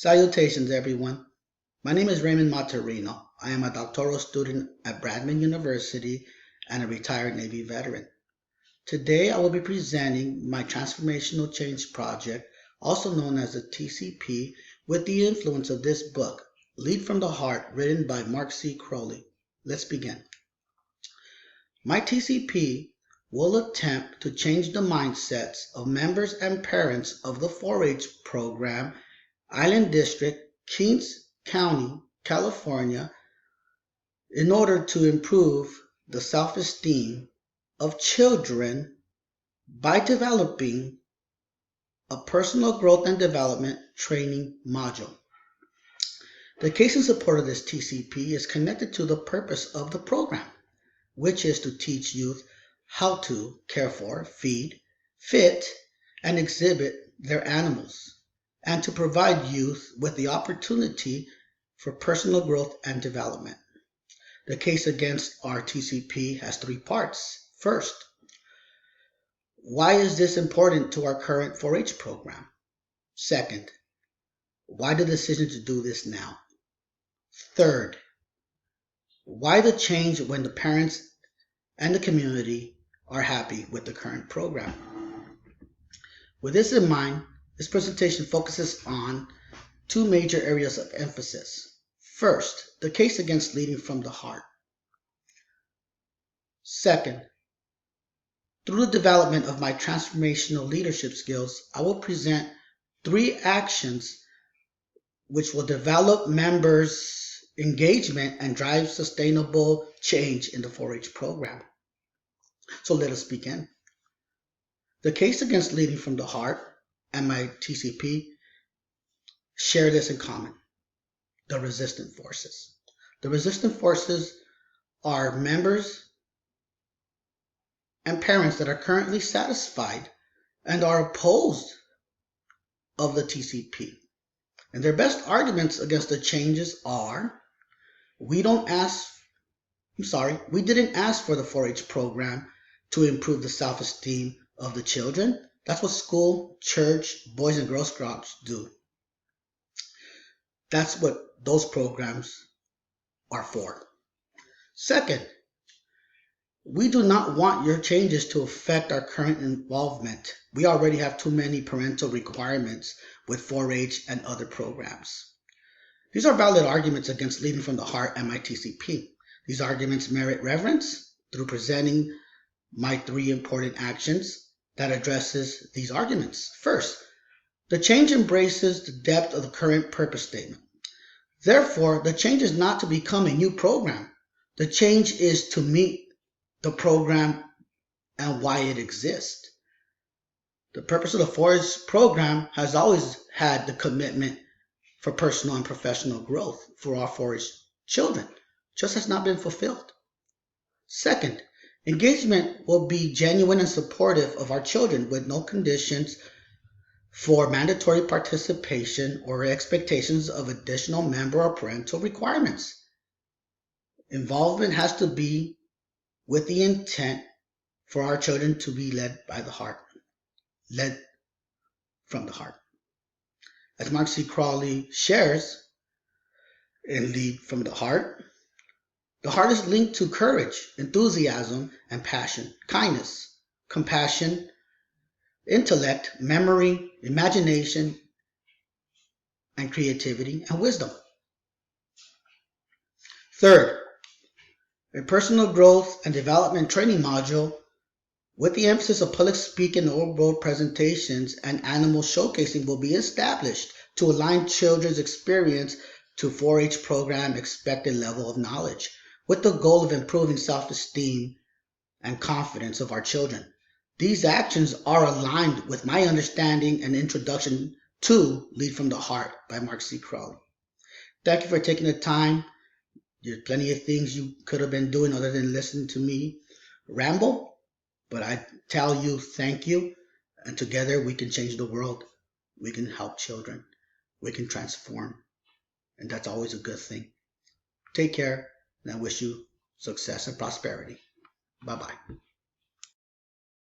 Salutations, everyone. My name is Raymond Maturino. I am a doctoral student at Bradman University and a retired Navy veteran. Today, I will be presenting my Transformational Change Project, also known as the TCP, with the influence of this book, Lead from the Heart, written by Mark C Crowley. Let's begin. My TCP will attempt to change the mindsets of members and parents of the 4-H program, Island District, Kings County, California, in order to improve the self-esteem of children by developing a personal growth and development training module. The case in support of this TCP is connected to the purpose of the program, which is to teach youth how to care for, feed, fit, and exhibit their animals, and to provide youth with the opportunity for personal growth and development. The case against our TCP has 3 parts. First, why is this important to our current 4-H program? Second, why the decision to do this now? Third, why the change when the parents and the community are happy with the current program? With this in mind, this presentation focuses on 2 major areas of emphasis. First, the case against leading from the heart. Second, through the development of my transformational leadership skills, I will present 3 actions which will develop members' engagement and drive sustainable change in the 4-H program. So let us begin. The case against leading from the heart and my TCP share this in common: the resistant forces. The resistant forces are members and parents that are currently satisfied and are opposed of the TCP. And their best arguments against the changes are, we didn't ask for the 4-H program to improve the self-esteem of the children. That's what school, church, Boys and Girl Scouts do. That's what those programs are for. Second, we do not want your changes to affect our current involvement. We already have too many parental requirements with 4-H and other programs. These are valid arguments against leading from the heart and my TCP. These arguments merit reverence through presenting my 3 important actions that addresses these arguments. First, the change embraces the depth of the current purpose statement. Therefore, the change is not to become a new program. The change is to meet the program and why it exists. The purpose of the 4-H program has always had the commitment for personal and professional growth for our 4-H children, just has not been fulfilled. Second, engagement will be genuine and supportive of our children with no conditions for mandatory participation or expectations of additional member or parental requirements. Involvement has to be with the intent for our children to be led by the heart, led from the heart. As Mark C Crowley shares in Lead from the Heart is linked to courage, enthusiasm, and passion, kindness, compassion, intellect, memory, imagination, and creativity, and wisdom. Third, a personal growth and development training module with the emphasis of public speaking, oral presentations, and animal showcasing will be established to align children's experience to 4-H program expected level of knowledge, with the goal of improving self-esteem and confidence of our children. These actions are aligned with my understanding and introduction to Lead from the Heart by Mark C Crowley. Thank you for taking the time. There's plenty of things you could have been doing other than listening to me ramble, but I tell you thank you, and together we can change the world. We can help children. We can transform, and that's always a good thing. Take care, and I wish you success and prosperity. Bye-bye.